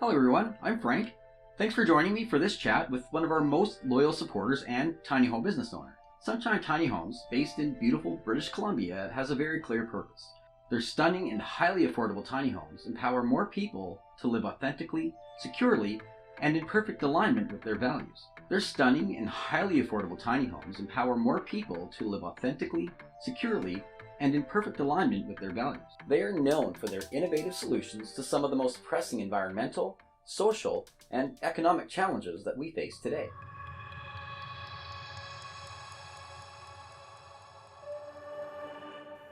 Hello everyone, I'm Frank. Thanks for joining me for this chat with one of our most loyal supporters and tiny home business owner. Sunshine Tiny Homes, based in beautiful British Columbia, has a very clear purpose. Their stunning and highly affordable tiny homes empower more people to live authentically, securely, and in perfect alignment with their values. Their stunning and highly affordable tiny homes empower more people to live authentically, securely, and in perfect alignment with their values. They are known for their innovative solutions to some of the most pressing environmental, social, and economic challenges that we face today.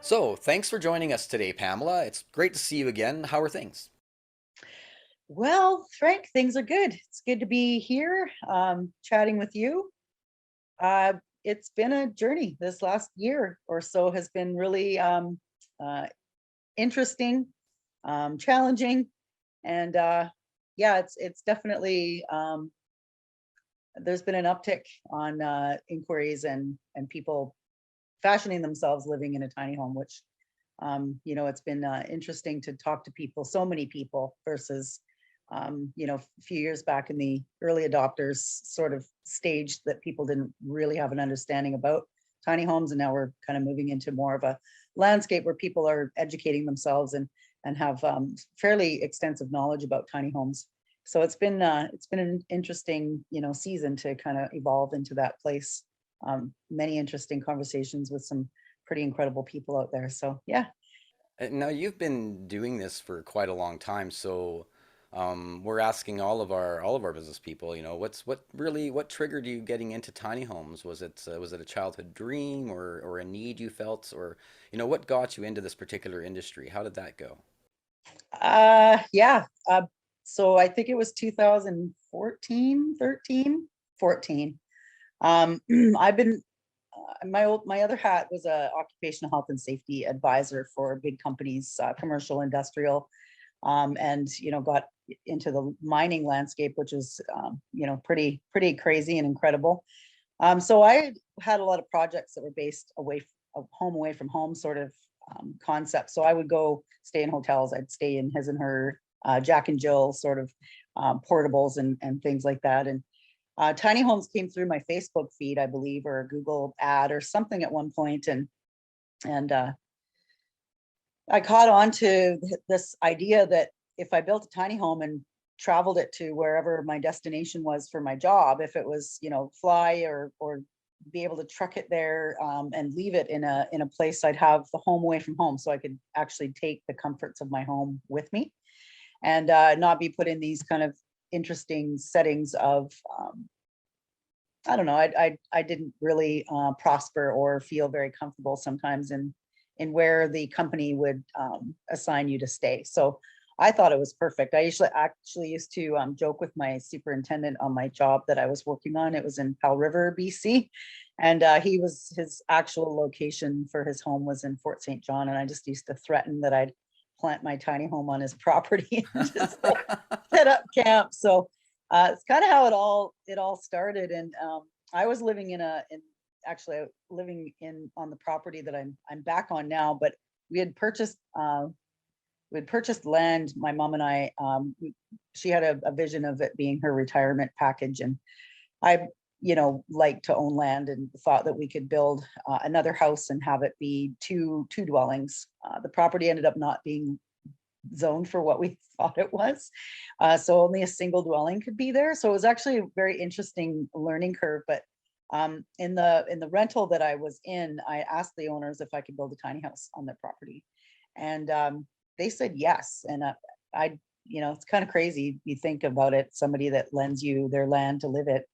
So, thanks for joining us today, Pamela. It's great to see you again. How are things? Well, Frank, things are good. It's good to be here chatting with you. It's been a journey. This last year or so has been really interesting, challenging, and yeah, it's definitely there's been an uptick on inquiries and people fashioning themselves living in a tiny home, which it's been interesting to talk to people, so many people versus a few years back in the early adopters sort of stage that people didn't really have an understanding about tiny homes. And now we're kind of moving into more of a landscape where people are educating themselves and have fairly extensive knowledge about tiny homes. So it's been an interesting, season to kind of evolve into that place. Many interesting conversations with some pretty incredible people out there. So yeah. Now, you've been doing this for quite a long time, so we're asking all of our business people, what triggered you getting into tiny homes? Was it a childhood dream or a need you felt, or what got you into this particular industry? How did that go? Yeah. So I think it was 2014, 13, 14. I've been my other hat was a occupational health and safety advisor for big companies, commercial, industrial, and got into the mining landscape, which is pretty crazy and incredible. So I had a lot of projects that were based away from home sort of concept. So I would go stay in hotels. I'd stay in his and her, Jack and Jill sort of portables and things like that. And tiny homes came through my Facebook feed, I believe, or a Google ad or something at one point, and I caught on to this idea that if I built a tiny home and traveled it to wherever my destination was for my job, if it was, fly or be able to truck it there and leave it in a place, I'd have the home away from home, so I could actually take the comforts of my home with me and not be put in these kind of interesting settings of I don't know. I didn't really prosper or feel very comfortable sometimes in where the company would assign you to stay. So I thought it was perfect. I actually used to joke with my superintendent on my job that I was working on. It was in Powell River, BC, and his actual location for his home was in Fort St. John, and I just used to threaten that I'd plant my tiny home on his property and just set up camp. So it's kind of how it all started. And I was living actually living in on the property that I'm back on now, but we had purchased land. My mom and I, she had a vision of it being her retirement package, and I like to own land and thought that we could build another house and have it be two dwellings. The property ended up not being zoned for what we thought it was, so only a single dwelling could be there. So it was actually a very interesting learning curve. But in the rental that I was in, I asked the owners if I could build a tiny house on their property, and they said yes. And it's kind of crazy. You think about it, somebody that lends you their land to live it.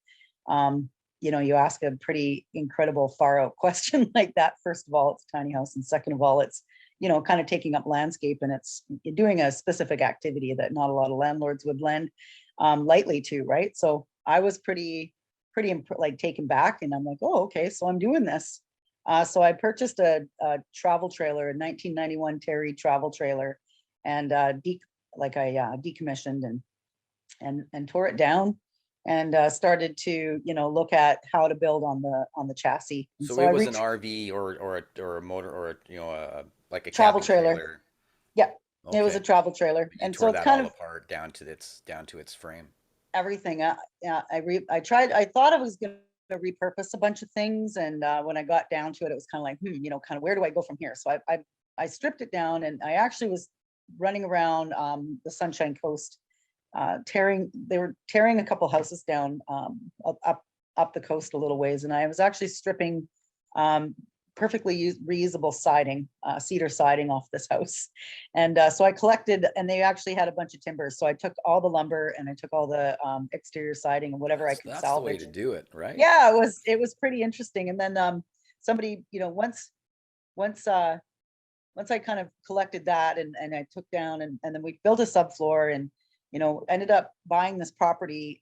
You ask a pretty incredible far out question like that. First of all, it's a tiny house, and second of all, it's kind of taking up landscape, and it's doing a specific activity that not a lot of landlords would lend lightly to, right? So I was pretty like taken back, and I'm like, oh, okay, so I'm doing this. So I purchased a travel trailer, a 1991 Terry travel trailer, and decommissioned and tore it down, and started to look at how to build on the chassis. And So so it I was an reached RV or a motor or like a travel camping trailer. trailer. Yeah. It was a Okay. travel trailer. You And so tore it's that kind all of apart down to its frame. everything. Yeah, I tried, I thought I was going to repurpose a bunch of things. And when I got down to it, it was kind of like, kind of where do I go from here? So I stripped it down, and I actually was running around the Sunshine Coast, they were tearing a couple houses down up the coast a little ways. And I was actually stripping perfectly reusable siding, cedar siding off this house. And so I collected, and they actually had a bunch of timbers. So I took all the lumber and I took all the exterior siding and whatever I could That's the way salvage. to do it, right? Yeah, it was pretty interesting. And then somebody, once once I kind of collected that, and I took down, and then we built a subfloor, and ended up buying this property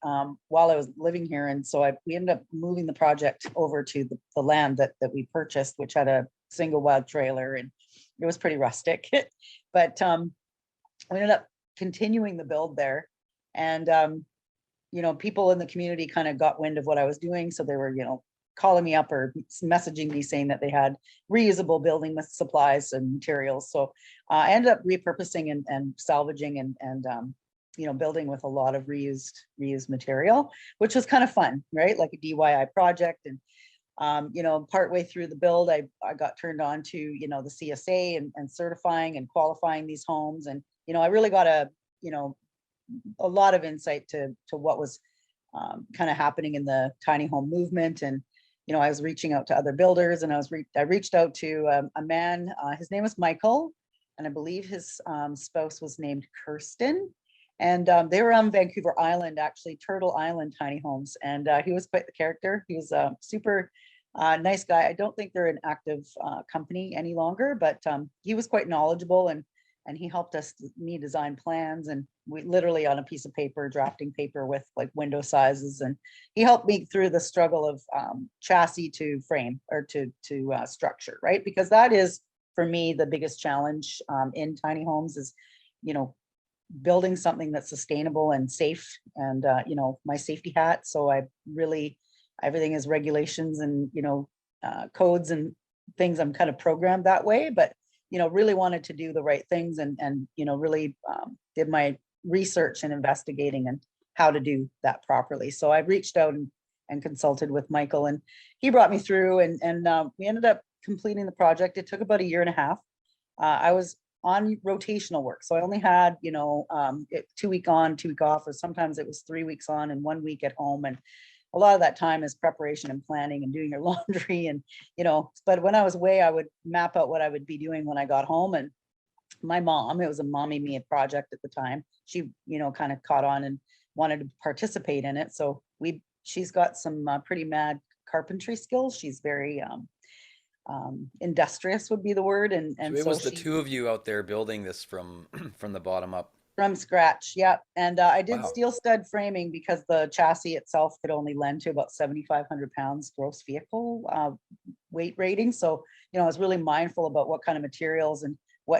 while I was living here. And so we ended up moving the project over to the land that we purchased, which had a single wide trailer, and it was pretty rustic. But we ended up continuing the build there. And people in the community kind of got wind of what I was doing. So they were, calling me up or messaging me saying that they had reusable building supplies and materials. So I ended up repurposing and salvaging and building with a lot of reused material, which was kind of fun, right? Like a DIY project. And partway through the build, I got turned on to, the CSA and certifying and qualifying these homes. And, I really got a lot of insight to what was kind of happening in the tiny home movement. And, I was reaching out to other builders, and I reached out to a man, his name was Michael, and I believe his spouse was named Kirsten. And they were on Vancouver Island, actually, Turtle Island Tiny Homes. And he was quite the character. He was a super nice guy. I don't think they're an active company any longer, but he was quite knowledgeable, and he helped me design plans, and we literally on a piece of paper, drafting paper with like window sizes. And he helped me through the struggle of chassis to frame or to structure, right? Because that is, for me, the biggest challenge in tiny homes is, building something that's sustainable and safe, and my safety hat. So everything is regulations and codes and things. I'm kind of programmed that way, but really wanted to do the right things, and really did my research and investigating and how to do that properly. So I reached out and consulted with Michael, and he brought me through, and we ended up completing the project. It took about a year and a half. I was on rotational work, so I only had 2 week on, 2 week off, or sometimes it was 3 weeks on and 1 week at home. And a lot of that time is preparation and planning and doing your laundry. And but when I was away, I would map out what I would be doing when I got home. And my mom, it was a mommy me project at the time, she kind of caught on and wanted to participate in it. So she's got some pretty mad carpentry skills. She's very industrious would be the word. And So it so was the two of you out there building this from from the bottom up. from scratch, yeah. And I did Wow. steel stud framing because the chassis itself could only lend to about 7,500 pounds gross vehicle weight rating. So I was really mindful about what kind of materials and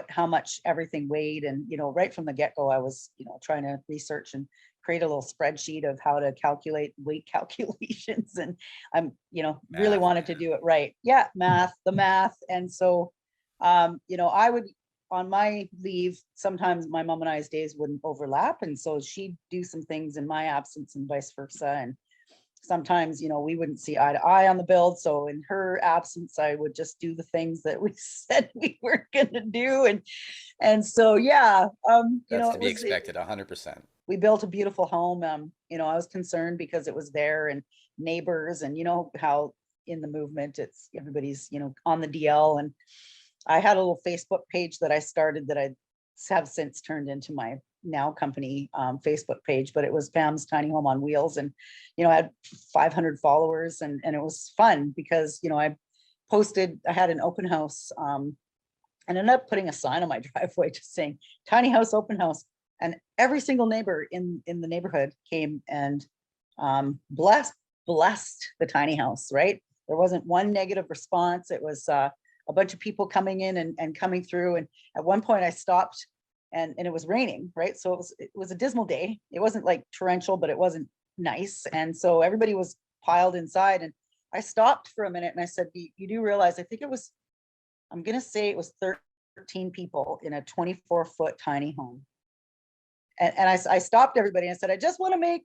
how much everything weighed. And right from the get-go, I was trying to research and create a little spreadsheet of how to calculate weight calculations. And I'm really Math. wanted to do it right. Yeah, the math. And so I would, on my leave, sometimes my mom and I's days wouldn't overlap. And so she'd do some things in my absence and vice versa. And sometimes, we wouldn't see eye to eye on the build. So in her absence, I would just do the things that we said we were going to do. And so, yeah, That's to be expected, 100%. we built a beautiful home. I was concerned because it was there, and neighbors, and how in the movement, it's everybody's, on the DL. And I had a little Facebook page that I started that I have since turned into my now company Facebook page, but it was Pam's Tiny Home on Wheels. And, I had 500 followers, and it was fun because, I had an open house and ended up putting a sign on my driveway just saying tiny house, open house. And every single neighbor in the neighborhood came and blessed the tiny house, right? There wasn't one negative response. It was a bunch of people coming in and coming through. And at one point I stopped, and it was raining, right? So it was a dismal day. It wasn't like torrential, but it wasn't nice. And so everybody was piled inside, and I stopped for a minute and I said, you do realize, I think it was, I'm going to say it was 13 people in a 24-foot tiny home. And I stopped everybody and I said, I just want to make,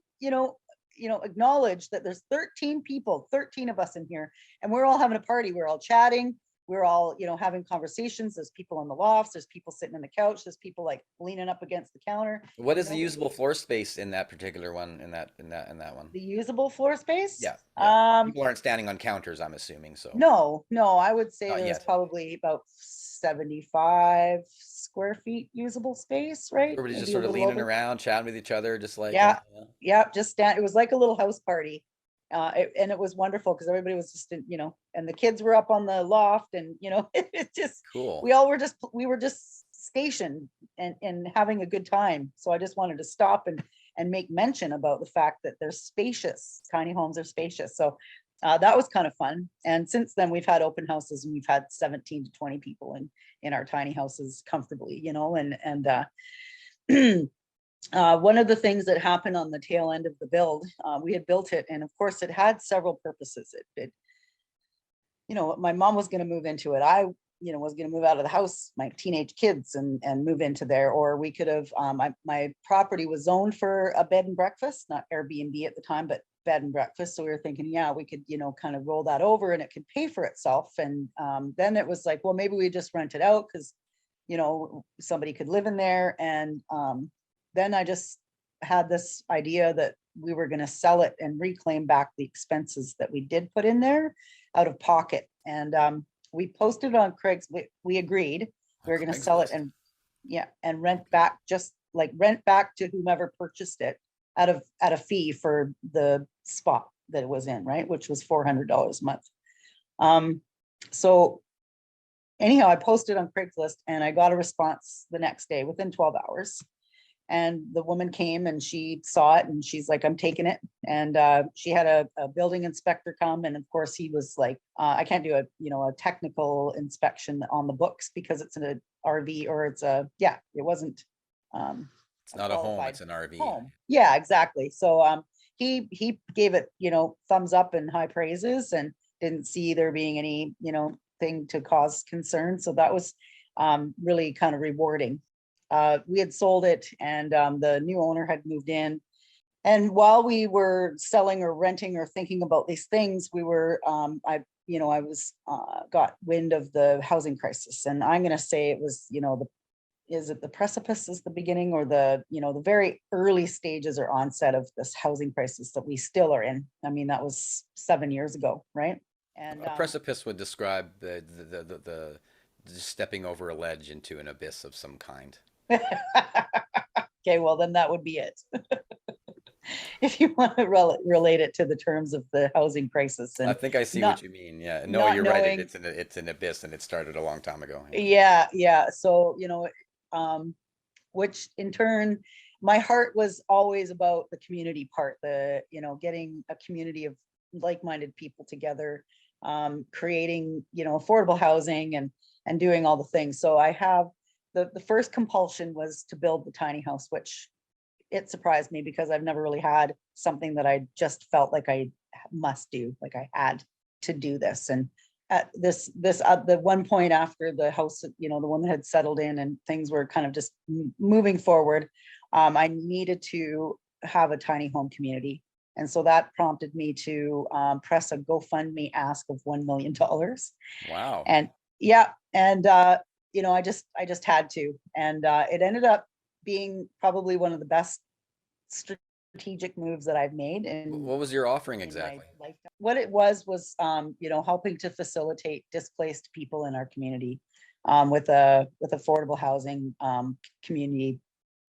acknowledge that there's 13 people, 13 of us in here, and we're all having a party. We're all chatting. We're all, having conversations. There's people in the lofts. There's people sitting on the couch. There's people like leaning up against the counter. What is the usable floor space in that particular one? In that one? The usable floor space? Yeah. People aren't standing on counters, I'm assuming. So No, I would say Not there's yet. probably about 75 square feet usable space, right? everybody's just Maybe a sort of little leaning over. around, chatting with each other, just like Yeah. Yeah, just stand. It was like a little house party. And it was wonderful because everybody was just, and the kids were up on the loft, and, it just, Cool. we were just stationed and having a good time. So I just wanted to stop and make mention about the fact that they're spacious. Tiny homes are spacious. So that was kind of fun. And since then we've had open houses, and we've had 17 to 20 people in our tiny houses comfortably, one of the things that happened on the tail end of the build, we had built it, and of course it had several purposes. My mom was going to move into it. I, was going to move out of the house, my teenage kids, and move into there. Or we could have, my property was zoned for a bed and breakfast, not Airbnb at the time, but bed and breakfast. So we were thinking, yeah, we could, kind of roll that over and it could pay for itself. And then it was like, well, maybe we just rent it out because, somebody could live in there. And then I just had this idea that we were going to sell it and reclaim back the expenses that we did put in there out of pocket. And we posted on Craigslist. We agreed we were going to sell it and rent back, just like rent back to whomever purchased it at a fee for the spot that it was in, right, which was $400 a month. So anyhow, I posted on Craigslist and I got a response the next day within 12 hours. And the woman came and she saw it and she's like, I'm taking it. And she had a building inspector come. And of course he was like, I can't do a technical inspection on the books because it's an RV, or it wasn't. It's not a home, it's an RV. Home. Yeah, exactly. So he gave it, thumbs up and high praises, and didn't see there being any, thing to cause concern. So that was really kind of rewarding. We had sold it, and the new owner had moved in. And while we were selling or renting or thinking about these things, we were, I was got wind of the housing crisis. And I'm going to say it was, is it the precipice is the beginning, or the very early stages or onset of this housing crisis that we still are in. I mean, that was 7 years ago, right? And a precipice would describe the just stepping over a ledge into an abyss of some kind. Okay, well then that would be it. If you want to relate it to the terms of the housing crisis. And I think I see what you mean. Yeah, no, you're right. It's an abyss, and it started a long time ago. Yeah. So which in turn, my heart was always about the community part. The getting a community of like-minded people together, creating affordable housing and doing all the things. So I have the first compulsion was to build the tiny house, which it surprised me because I've never really had something that I just felt like I must do, like I had to do this. And at the one point after the house, the woman had settled in and things were kind of just moving forward, I needed to have a tiny home community. And so that prompted me to press a GoFundMe ask of $1 million. Wow. And yeah, and I just had to, and it ended up being probably one of the best strategic moves that I've made. And what was your offering exactly? What it was helping to facilitate displaced people in our community with affordable housing community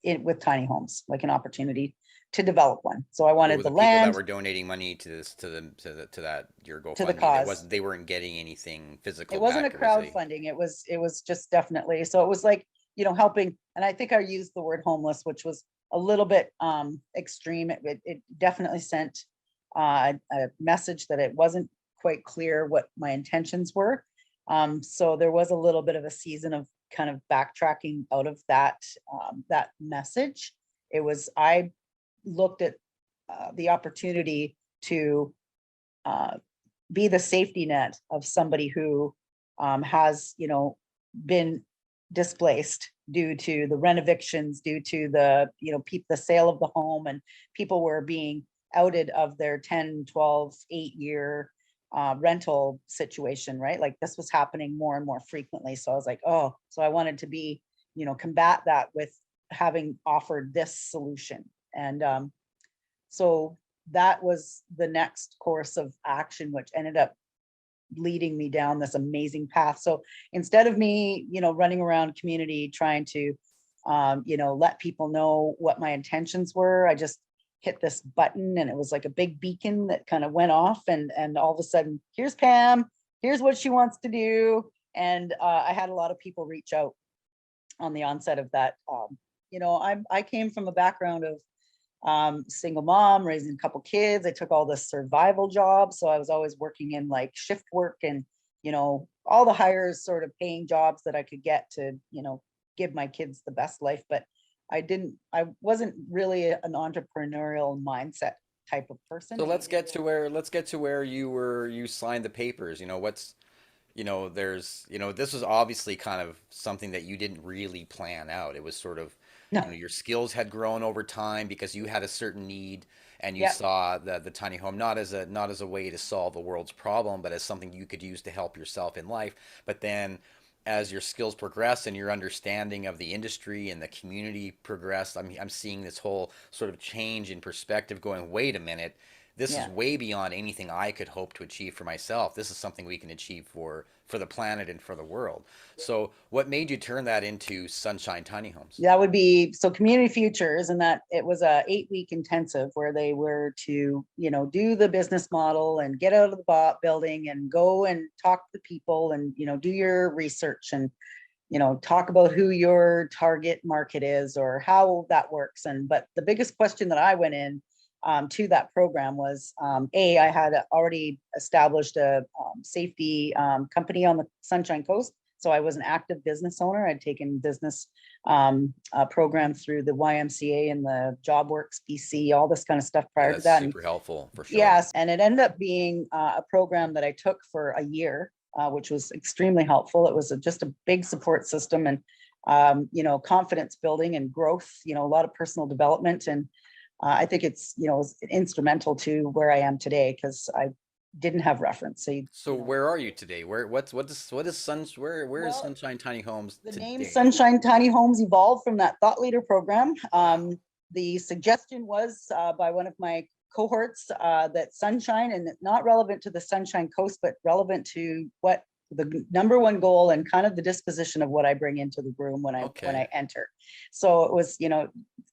with tiny homes, like an opportunity to develop one. So I wanted the land. People that were donating money to this, to that your GoFundMe. To the cause. They weren't getting anything physical. It wasn't a crowdfunding. It was just definitely. So it was like, helping. And I think I used the word homeless, which was a little bit extreme. It definitely sent a message that it wasn't quite clear what my intentions were. So there was a little bit of a season of kind of backtracking out of that message. I looked at the opportunity to be the safety net of somebody who has been displaced due to the rent evictions, due to the, the sale of the home, and people were being outed of their 10, 12, 8-year rental situation, right? Like this was happening more and more frequently. So I was like, oh, so I wanted to be, combat that with having offered this solution. And so that was the next course of action, which ended up leading me down this amazing path. So instead of me, running around community trying to, let people know what my intentions were, I just hit this button, and it was like a big beacon that kind of went off, and all of a sudden, here's Pam, here's what she wants to do. And I had a lot of people reach out on the onset of that. I came from a background of single mom, raising a couple kids. I took all the survival jobs. So I was always working in like shift work and, all the higher sort of paying jobs that I could get to, give my kids the best life. But I wasn't really an entrepreneurial mindset type of person. So let's get to where you signed the papers. This was obviously kind of something that you didn't really plan out. It was sort of, No. your skills had grown over time because you had a certain need, and you Yeah. saw the tiny home not as a way to solve the world's problem, but as something you could use to help yourself in life. But then as your skills progress and your understanding of the industry and the community progressed, I'm seeing this whole sort of change in perspective going, wait a minute, this is Yeah. way beyond anything I could hope to achieve for myself. This is something we can achieve for the planet and for the world. So what made you turn that into Sunshine Tiny Homes? That would be so community futures, and that it was a 8-week intensive where they were to, do the business model and get out of the building and go and talk to people and, do your research and, talk about who your target market is or how that works. But the biggest question that I went in to that program was, I had already established a safety company on the Sunshine Coast. So I was an active business owner. I'd taken business program through the YMCA and the JobWorks BC, all this kind of stuff prior to that. Super helpful for sure. Yes, and it ended up being a program that I took for a year, which was extremely helpful. It was just a big support system and, confidence building and growth, a lot of personal development. And I think it's, instrumental to where I am today because I didn't have reference. So where are you today? Where is Well, Sunshine Tiny Homes the name today? Sunshine Tiny Homes evolved from that thought leader program. The suggestion was by one of my cohorts that sunshine, and not relevant to the Sunshine Coast, but relevant to what the number one goal and kind of the disposition of what I bring into the room when I enter. So it was,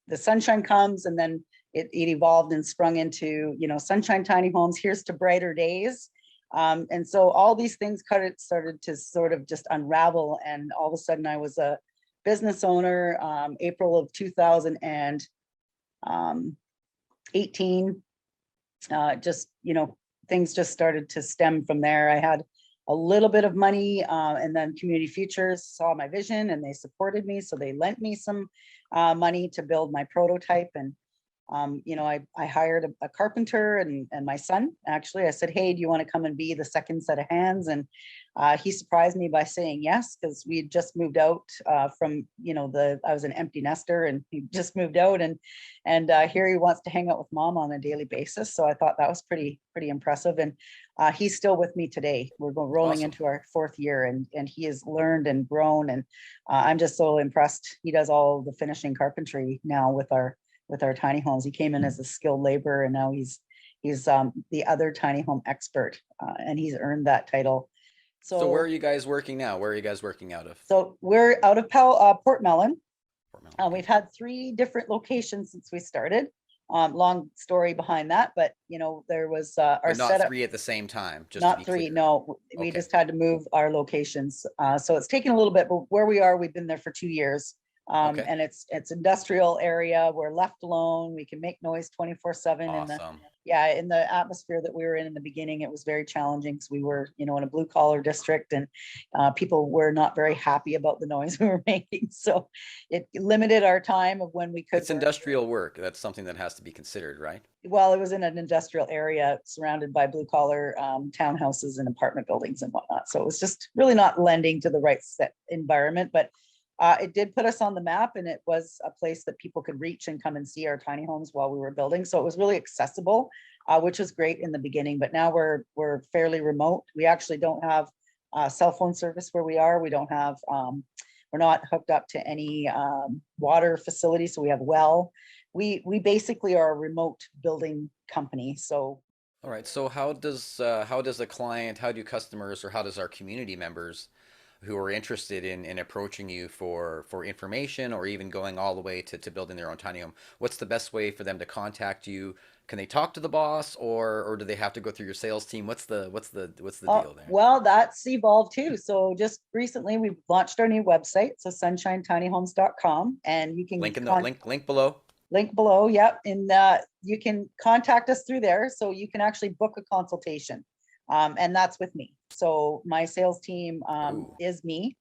the sunshine comes, and then it evolved and sprung into, Sunshine Tiny Homes, here's to brighter days. And so all these things started to sort of just unravel. And all of a sudden I was a business owner, April of 2018. Things just started to stem from there. I had a little bit of money, and then Community Futures saw my vision and they supported me. So they lent me some money to build my prototype. And I hired a carpenter and my son, actually. I said, hey, do you want to come and be the second set of hands? And he surprised me by saying yes, because we had just moved out from, I was an empty nester, and he just moved out, and here he wants to hang out with mom on a daily basis. So I thought that was pretty impressive. And he's still with me today. We're rolling Awesome. into our 4th year, and he has learned and grown. And I'm just so impressed. He does all the finishing carpentry now with our tiny homes. He came in as a skilled laborer, and now he's the other tiny home expert, and he's earned that title. So where are you guys working now? Where are you guys working out of? So we're out of Port Mellon. Port Mellon. We've had 3 different locations since we started. Long story behind that, but there was our But not setup. 3 at the same time. Just Not to be 3, clear. no. We Okay. just had to move our locations. So it's taken a little bit, but where we are, we've been there for 2 years. Okay. And it's industrial area. We're left alone. We can make noise 24/7. Awesome. In the atmosphere that we were in the beginning, it was very challenging because we were, in a blue collar district, and people were not very happy about the noise we were making. So it limited our time of when we could It's work. industrial work. That's something that has to be considered, right? Well, it was in an industrial area surrounded by blue collar townhouses and apartment buildings and whatnot. So it was just really not lending to the right set environment. But It did put us on the map, and it was a place that people could reach and come and see our tiny homes while we were building. So it was really accessible, which was great in the beginning. But now we're fairly remote. We actually don't have cell phone service where we are. We don't have we're not hooked up to any water facility, so we have well. We basically are a remote building company. So All right. So how does a client, how do customers, or how does our community members who are interested in approaching you for information or even going all the way to building their own tiny home, what's the best way for them to contact you? Can they talk to the boss, or do they have to go through your sales team? What's the deal there? well, that's evolved too. So just recently we launched our new website, so sunshine-tinyhomes.com, and you can Link in the link below. link below. Yep. And you can contact us through there. So you can actually book a consultation. And that's with me. So my sales team Ooh. is me.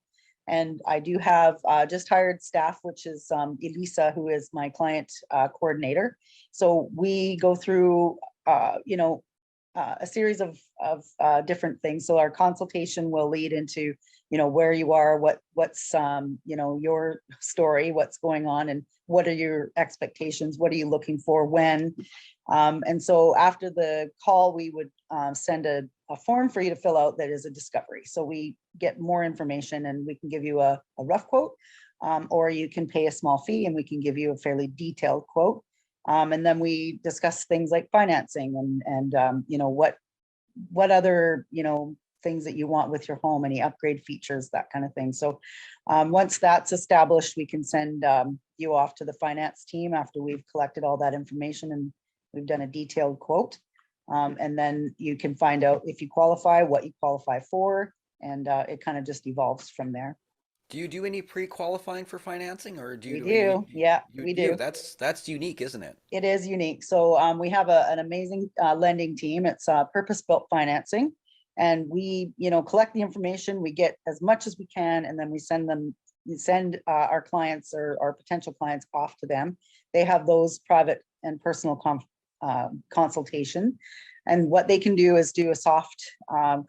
And I do have just hired staff, which is Elisa, who is my client coordinator. So we go through, a series of different things. So our consultation will lead into, where you are, what's your story, what's going on, and what are your expectations, what are you looking for, when. And so after the call, we would send a form for you to fill out that is a discovery. So we get more information, and we can give you a rough quote, or you can pay a small fee and we can give you a fairly detailed quote. And then we discuss things like financing and what other, things that you want with your home, any upgrade features, that kind of thing. So once that's established, we can send you off to the finance team after we've collected all that information and we've done a detailed quote. And then you can find out if you qualify, what you qualify for, and it kind of just evolves from there. Do you do any pre-qualifying for financing, or do We you you do. Yeah, you we do? do. That's unique, isn't it? It is unique. So we have an amazing lending team. It's Purpose-Built financing, and we, collect the information. We get as much as we can, and then we send our clients or our potential clients off to them. They have those private and personal consultation, and what they can do is do a soft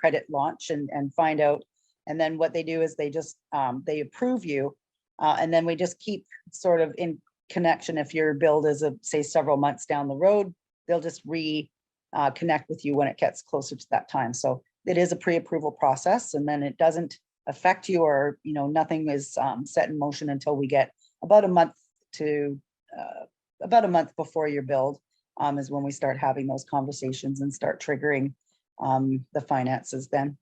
credit launch and find out. And then what they do is they just they approve you, and then we just keep sort of in connection. If your build is say several months down the road, they'll just connect with you when it gets closer to that time. So it is a pre-approval process, and then it doesn't affect you, or nothing is set in motion until we get about a month before your build, is when we start having those conversations and start triggering the finances then.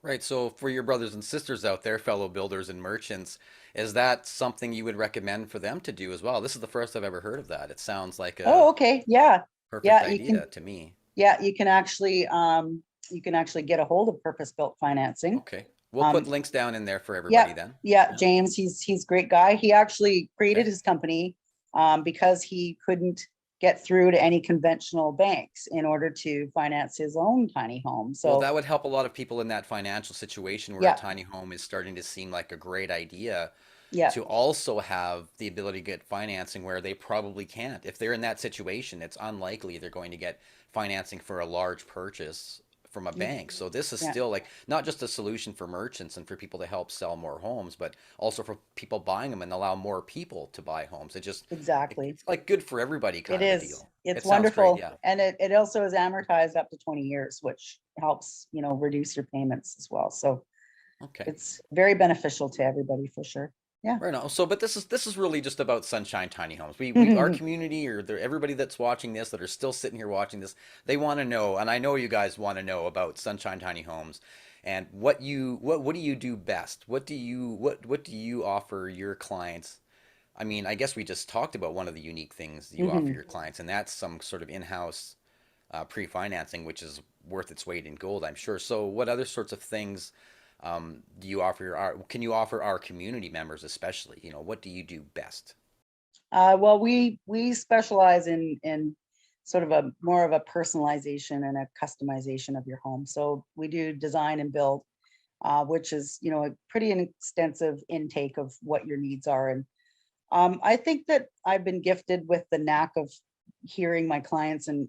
Right. So for your brothers and sisters out there, fellow builders and merchants, is that something you would recommend for them to do as well? This is the first I've ever heard of that. It sounds like Oh, a okay. Yeah. perfect Yeah, you can. idea to me. Yeah, you can actually get a hold of Purpose-Built financing. Okay. We'll Um, put links down in there for yeah, everybody then. yeah, Yeah. James, he's a great guy. He actually created Okay. his company because he couldn't get through to any conventional banks in order to finance his own tiny home. Well, So that would help a lot of people in that financial situation where a yeah, tiny home is starting to seem like a great idea, yeah, to also have the ability to get financing where they probably can't. If they're in that situation, it's unlikely they're going to get financing for a large purchase from a yeah, bank. So this is yeah, still like not just a solution for merchants and for people to help sell more homes, but also for people buying them and allow more people to buy homes. exactly. It's like good for everybody It kind of a is. deal. It's It sounds great, wonderful. yeah. And it also is amortized up to 20 years, which helps, reduce your payments as well. So Okay. it's very beneficial to everybody for sure. Yeah. Right now. So, but this is really just about Sunshine Tiny Homes. We our community, or everybody that's watching this, that are still sitting here watching this, they want to know, and I know you guys want to know about Sunshine Tiny Homes, and what do you do best? What do you offer your clients? I mean, I guess we just talked about one of the unique things you offer Mhm. your clients, and that's some sort of in-house pre-financing, which is worth its weight in gold, I'm sure. So, what other sorts of things do you offer can you offer our community members, especially? What do you do best? Well, we specialize in sort of a more of a personalization and a customization of your home. So we do design and build, which is a pretty extensive intake of what your needs are. And I think that I've been gifted with the knack of hearing my clients and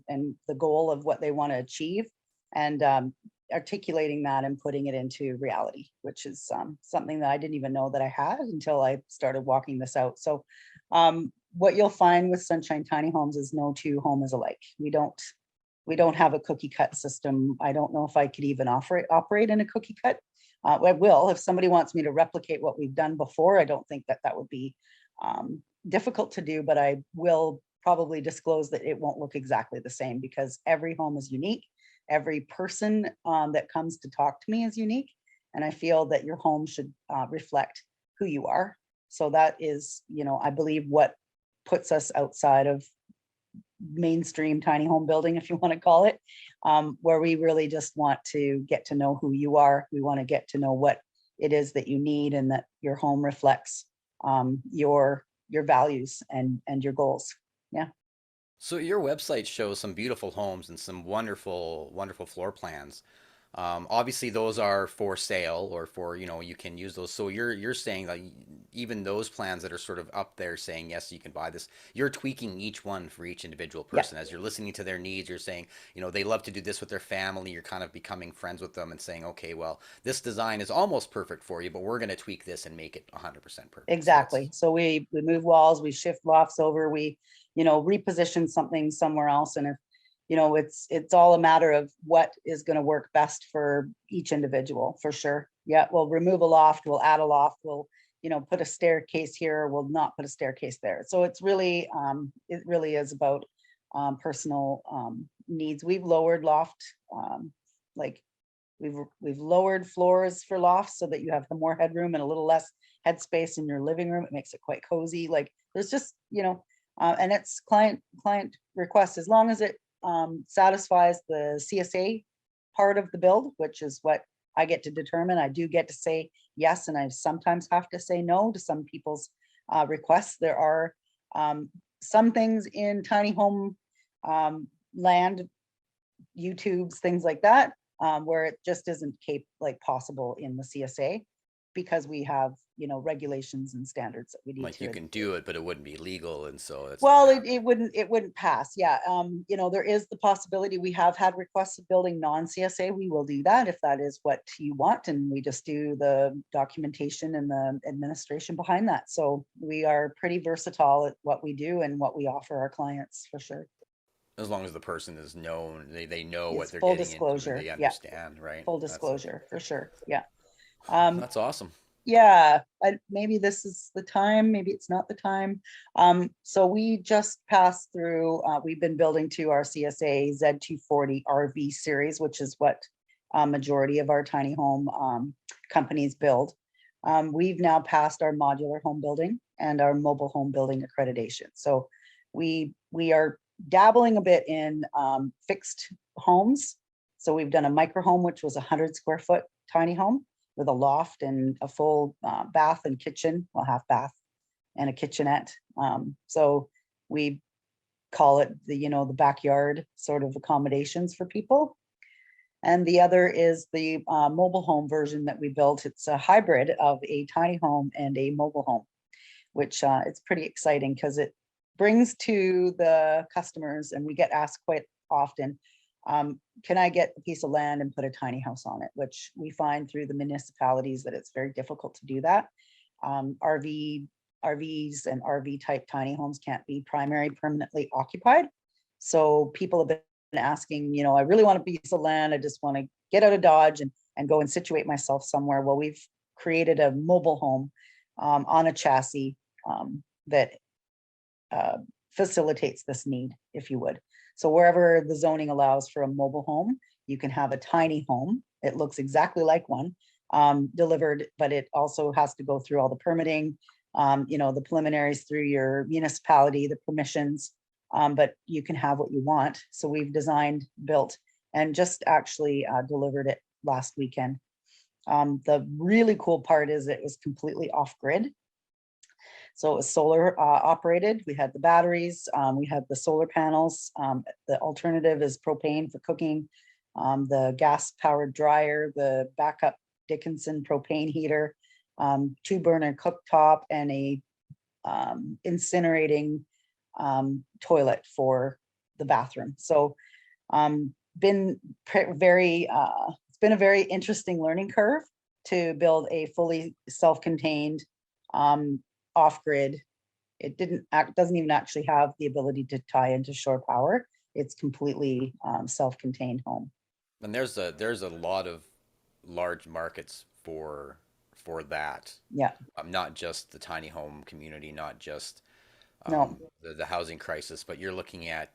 the goal of what they want to achieve. and articulating that and putting it into reality, which is something that I didn't even know that I had until I started walking this out. So what you'll find with Sunshine Tiny Homes is no two home is alike. We don't have a cookie cut system. I don't know if I could even operate in a cookie cut. I will, if somebody wants me to replicate what we've done before. I don't think that would be difficult to do, but I will probably disclose that it won't look exactly the same, because every home is unique. Every person that comes to talk to me is unique. And I feel that your home should reflect who you are. So that is, I believe, what puts us outside of mainstream tiny home building, if you want to call it, where we really just want to get to know who you are. We want to get to know what it is that you need, and that your home reflects your values and your goals. Yeah. So your website shows some beautiful homes and some wonderful, wonderful floor plans. Obviously, those are for sale, or for, you can use those. So you're saying that even those plans that are sort of up there saying, yes, you can buy this, you're tweaking each one for each individual Yeah. person. As you're listening to their needs, you're saying, they love to do this with their family. You're kind of becoming friends with them and saying, okay, well, this design is almost perfect for you, but we're going to tweak this and make it 100% perfect. So Exactly. So we move walls, we shift lofts over, we, reposition something somewhere else. And if, it's all a matter of what is going to work best for each individual, for sure. Yeah, we'll remove a loft, we'll add a loft, we'll, put a staircase here, we'll not put a staircase there. So it's really, it really is about personal needs. We've lowered loft, like we've lowered floors for lofts so that you have more headroom and a little less headspace in your living room. It makes it quite cozy. Like there's just, and it's client request, as long as it satisfies the CSA part of the build, which is what I get to determine. I do get to say yes, and I sometimes have to say no to some people's requests. There are some things in tiny home land, YouTubes, things like that, where it just isn't possible in the CSA, because we have regulations and standards that we need like to. you can do it, but it wouldn't be legal, and so it's Well, it wouldn't pass. Yeah. There is the possibility. We have had requests of building non-CSA. We will do that if that is what you want, and we just do the documentation and the administration behind that. So we are pretty versatile at what we do and what we offer our clients, for sure. as long as the person is known, they know what It's they're full getting into and disclosure. they Yeah, understand, right? full That's disclosure, for sure. Yeah. Um, that's awesome. yeah, maybe this is the time, maybe it's not the time. So we just passed through, we've been building to our CSA Z240 RV series, which is what majority of our tiny home companies build. We've now passed our modular home building and our mobile home building accreditation. So we are dabbling a bit in fixed homes. So we've done a micro home, which was 100 square foot tiny home with a loft and a full bath and kitchen, well, half bath and a kitchenette. So we call it the backyard sort of accommodations for people. And the other is the mobile home version that we built. It's a hybrid of a tiny home and a mobile home, which it's pretty exciting because it brings to the customers, and we get asked quite often, can I get a piece of land and put a tiny house on it? Which we find through the municipalities that it's very difficult to do that. RVs and RV type tiny homes can't be primary permanently occupied. So people have been asking, I really want a piece of land. I just want to get out of Dodge and go and situate myself somewhere. Well, we've created a mobile home on a chassis that facilitates this need, if you would. So wherever the zoning allows for a mobile home, you can have a tiny home. It looks exactly like one delivered, but it also has to go through all the permitting, the preliminaries through your municipality, the permissions, but you can have what you want. So we've designed, built, and just actually delivered it last weekend. The really cool part is it was completely off-grid. So it was solar operated. We had the batteries, we had the solar panels. The alternative is propane for cooking, the gas powered dryer, the backup Dickinson propane heater, 2-burner cooktop, and a incinerating toilet for the bathroom. So been it's been a very interesting learning curve to build a fully self-contained off-grid. It doesn't even actually have the ability to tie into shore power. It's completely self-contained home. And there's a lot of large markets for that. Yeah. Not just the tiny home community, not just No. the housing crisis, but you're looking at,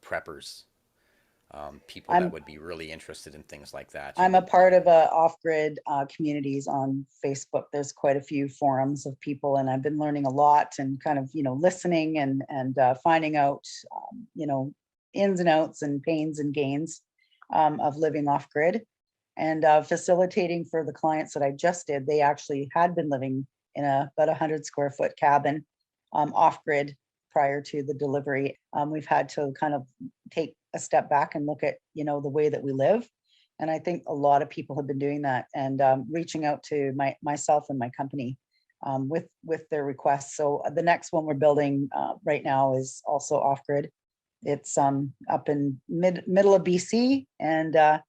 preppers, people that I'm would be really interested in things like that. I'm a part of off-grid communities on Facebook. There's quite a few forums of people, and I've been learning a lot and kind of, listening and finding out, ins and outs and pains and gains of living off-grid, and facilitating for the clients that I just did. They actually had been living in about 100 square foot cabin off-grid prior to the delivery. We've had to kind of take a step back and look at, the way that we live. And I think a lot of people have been doing that and reaching out to myself and my company with their requests. So the next one we're building right now is also off-grid. It's up in middle of BC, and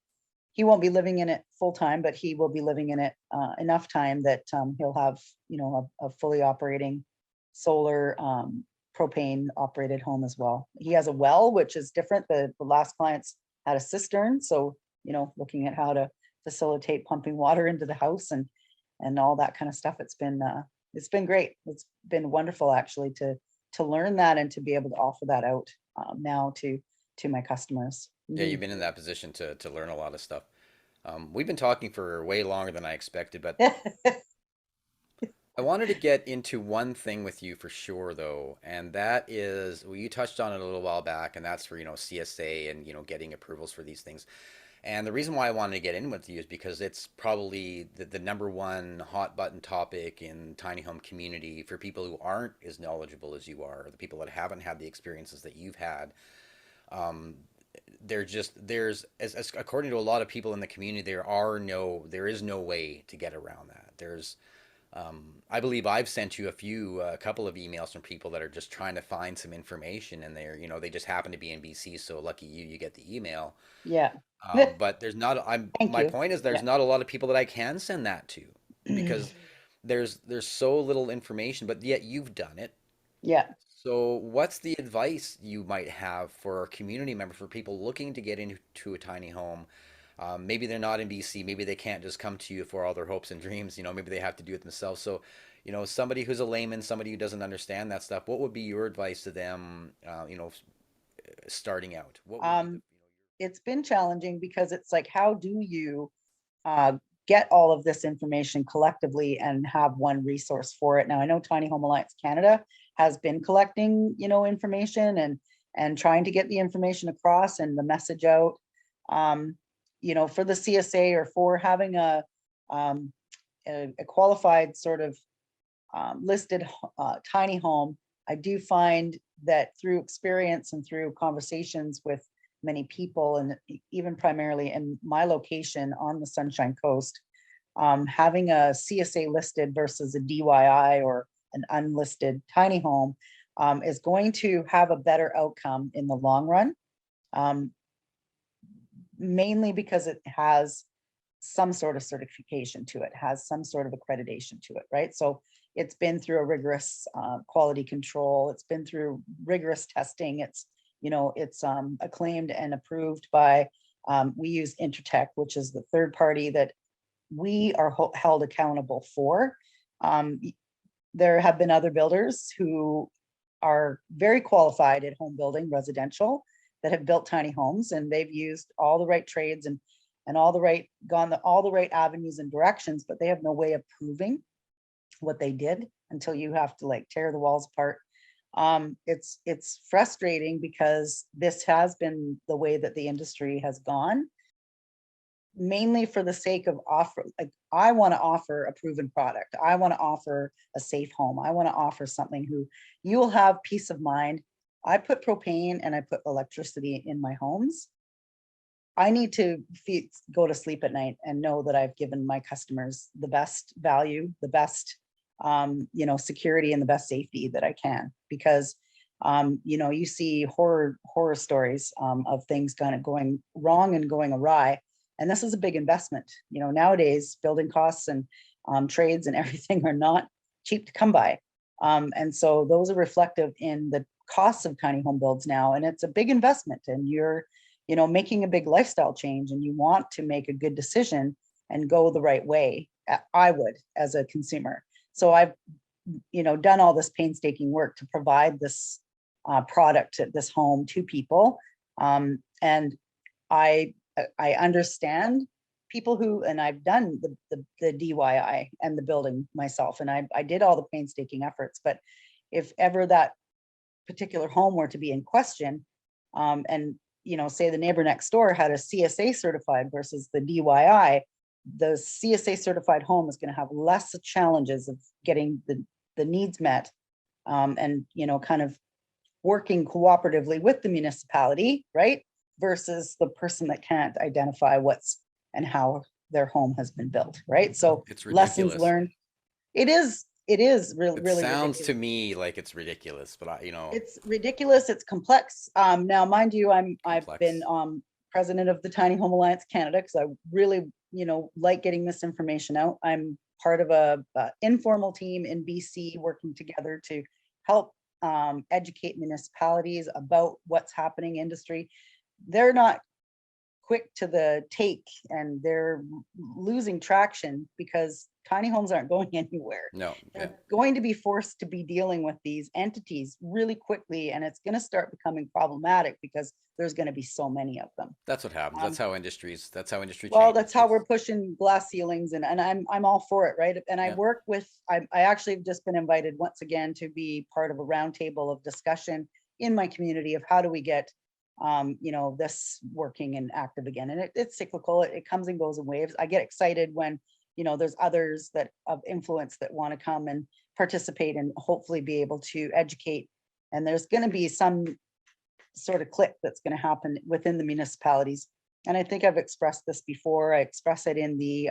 he won't be living in it full time, but he will be living in it enough time that he'll have, a fully operating solar propane operated home as well. He has a well, which is different. The last clients had a cistern. So, looking at how to facilitate pumping water into the house and all that kind of stuff. It's been great. It's been wonderful actually to learn that and to be able to offer that out now to my customers. Yeah, you've been in that position to learn a lot of stuff. We've been talking for way longer than I expected, but I wanted to get into one thing with you for sure, though, and that is, well, you touched on it a little while back, and that's for, CSA and, getting approvals for these things. And the reason why I wanted to get in with you is because it's probably the number one hot button topic in tiny home community for people who aren't as knowledgeable as you are, the people that haven't had the experiences that you've had. According to a lot of people in the community, there is no way to get around that. I believe I've sent you a couple of emails from people that are just trying to find some information, and they just happen to be in BC, so lucky you get the email. Yeah. But there's not. Thank My you. point is there's Yeah. not a lot of people that I can send that to because there's so little information, but yet you've done it. Yeah. So what's the advice you might have for a community member, for people looking to get into a tiny home? Maybe they're not in BC. Maybe they can't just come to you for all their hopes and dreams. Maybe they have to do it themselves. So, somebody who's a layman, somebody who doesn't understand that stuff, what would be your advice to them, starting out? What would be It's been challenging because it's like, how do you get all of this information collectively and have one resource for it? Now, I know Tiny Home Alliance Canada has been collecting, information and trying to get the information across and the message out. For the CSA or for having a qualified sort of listed tiny home, I do find that through experience and through conversations with many people, and even primarily in my location on the Sunshine Coast, having a CSA listed versus a DYI or an unlisted tiny home is going to have a better outcome in the long run. Mainly because it has some sort of certification to it, has some sort of accreditation to it, right? So it's been through a rigorous quality control. It's been through rigorous testing. It's acclaimed and approved by, we use Intertech, which is the third party that we are held accountable for. There have been other builders who are very qualified at home building residential that have built tiny homes, and they've used all the right trades and all the right avenues and directions, but they have no way of proving what they did until you have to tear the walls apart. It's frustrating because this has been the way that the industry has gone, mainly for the sake of I want to offer a proven product. I want to offer a safe home. I want to offer something who you will have peace of mind. I put propane and I put electricity in my homes. I need to go to sleep at night and know that I've given my customers the best value, the best, security and the best safety that I can, because You see horror stories of things kind of going wrong and going awry. And this is a big investment. Nowadays, building costs and trades and everything are not cheap to come by. And so those are reflective in the costs of tiny home builds now. And it's a big investment, and you're, making a big lifestyle change, and you want to make a good decision and go the right way. I would, as a consumer. So I've, done all this painstaking work to provide this product, this home to people. And I understand people who, and I've done the DIY and the building myself, and I did all the painstaking efforts. But if ever that particular home were to be in question, and say the neighbor next door had a CSA certified versus the DIY, the CSA certified home is going to have less challenges of getting the needs met, and kind of working cooperatively with the municipality, right? Versus the person that can't identify what's and how their home has been built, right? So It's lessons ridiculous. learned. It is really, It really sounds ridiculous. to me like it's ridiculous, but It's ridiculous. It's complex. Now, mind you, I've been complex. president of the Tiny Home Alliance Canada, because I really, like getting this information out. I'm part of a informal team in BC working together to help educate municipalities about what's happening industry. They're not quick to the take, and they're losing traction because tiny homes aren't going anywhere. No, yeah, They're going to be forced to be dealing with these entities really quickly, and it's going to start becoming problematic because there's going to be so many of them. that's what happens. Um, That's how industry well, changes. that's how we're pushing glass ceilings, and I'm all for it, right? And I Yeah. work with, I actually have just been invited once again to be part of a roundtable of discussion in my community of how do we get this working and active again. And it's cyclical, it comes and goes in waves. I get excited when there's others that of influence that want to come and participate and hopefully be able to educate. And there's going to be some sort of click that's going to happen within the municipalities. And I think I've expressed this before. I expressed it in the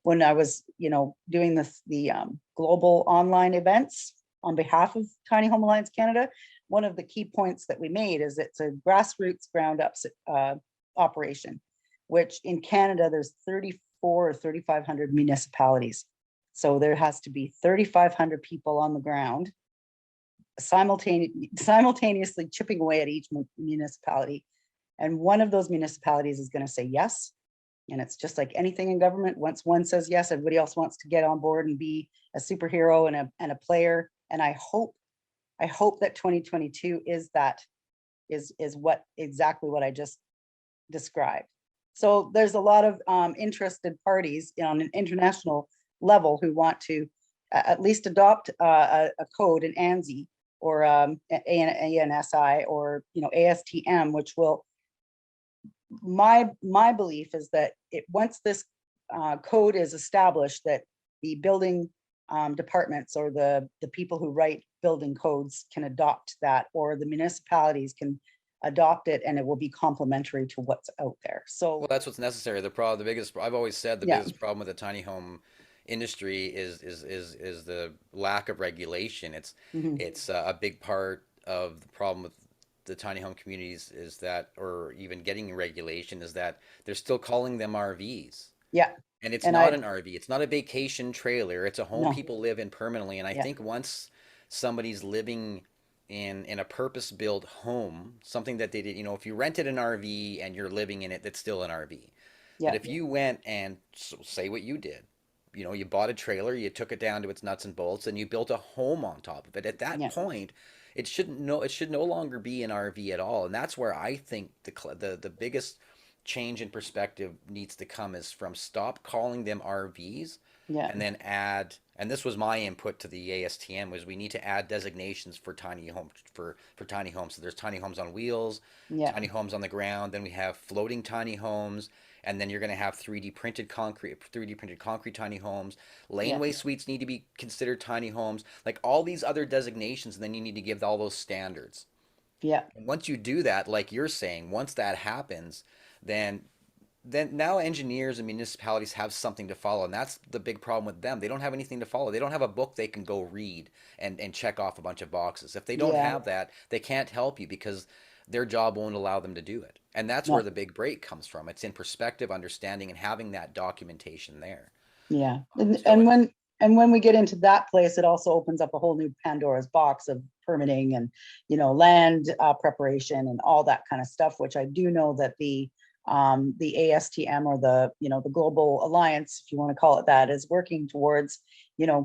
when I was doing the global online events on behalf of Tiny Home Alliance Canada. One of the key points that we made is it's a grassroots ground up operation, which in Canada there's 34 or 3,500 municipalities. So there has to be 3,500 people on the ground simultaneously chipping away at each municipality. And one of those municipalities is going to say yes. And it's just like anything in government. Once one says yes, everybody else wants to get on board and be a superhero and a player. And I hope that 2022 is what exactly what I just described. So there's a lot of interested parties on an international level who want to at least adopt a code, an ANSI or ANSI or ASTM, which will. My belief is that once this code is established, that the building departments or the people who write building codes can adopt that, or the municipalities can adopt it, and it will be complementary to what's out there. Well, So that's what's necessary. The biggest, I've always said the yeah. biggest problem with the tiny home industry is the lack of regulation. Mhm. It's a big part of the problem with the tiny home communities is that, or even getting regulation, is that they're still calling them RVs. Yeah. And it's And not I an RV. It's not a vacation trailer. It's a home no. people live in permanently. And I Yeah. think once somebody's living in a purpose-built home, something that they did, if you rented an RV and you're living in it, that's still an RV. But Yeah. if you went and say what you did, you bought a trailer, you took it down to its nuts and bolts, and you built a home on top of it. At that Yeah. point, it should no longer be an RV at all. And that's where I think the biggest change in perspective needs to come is from stop calling them RVs Yeah. and then add, and this was my input to the ASTM, was we need to add designations for tiny homes for tiny homes. So there's tiny homes on wheels, Yeah. tiny homes on the ground, then we have floating tiny homes, and then you're going to have 3D printed concrete tiny homes. Yeah. Laneway suites need to be considered tiny homes, like all these other designations, and then you need to give all those standards. Yeah. And once you do that, like you're saying, once that happens, then then now engineers and municipalities have something to follow, and that's the big problem with them. They don't have anything to follow. They don't have a book they can go read and check off a bunch of boxes. If they don't Yeah, have that, they can't help you because their job won't allow them to do it. And that's where no, the big break comes from. It's in perspective, understanding, and having that documentation there. yeah. So And when we get into that place, it also opens up a whole new Pandora's box of permitting and, land preparation and all that kind of stuff, which I do know that the ASTM, or the Global Alliance, if you want to call it that, is working towards,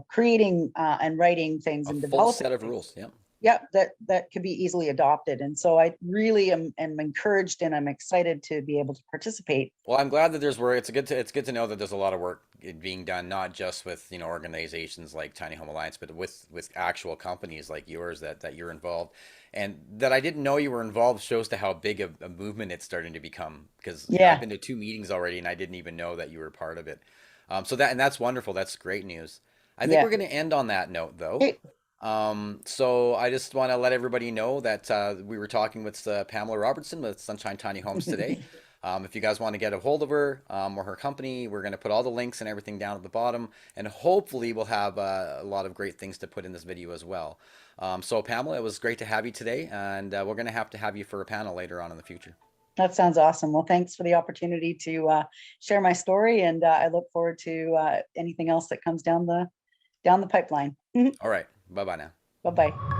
creating and writing things a and full developing set of things. rules. Yeah. Yeah, that could be easily adopted. And so I really am encouraged, and I'm excited to be able to participate. Well, I'm glad that there's work. It's good to know that there's a lot of work being done, not just with organizations like Tiny Home Alliance, but with actual companies like yours that you're involved, and that I didn't know you were involved shows to how big a movement it's starting to become. Because I've Yeah, been to 2 meetings already, and I didn't even know that you were part of it. So that's wonderful. That's great news. I think yeah. we're going to end on that note, though. Okay. So I just want to let everybody know that we were talking with Pamela Robertson with Sunshine Tiny Homes today. If you guys want to get a hold of her or her company, we're going to put all the links and everything down at the bottom. And hopefully we'll have a lot of great things to put in this video as well. So Pamela, it was great to have you today. And we're going to have you for a panel later on in the future. That sounds awesome. Well, thanks for the opportunity to share my story, and I look forward to anything else that comes down the pipeline. All right. Bye-bye now. Bye-bye.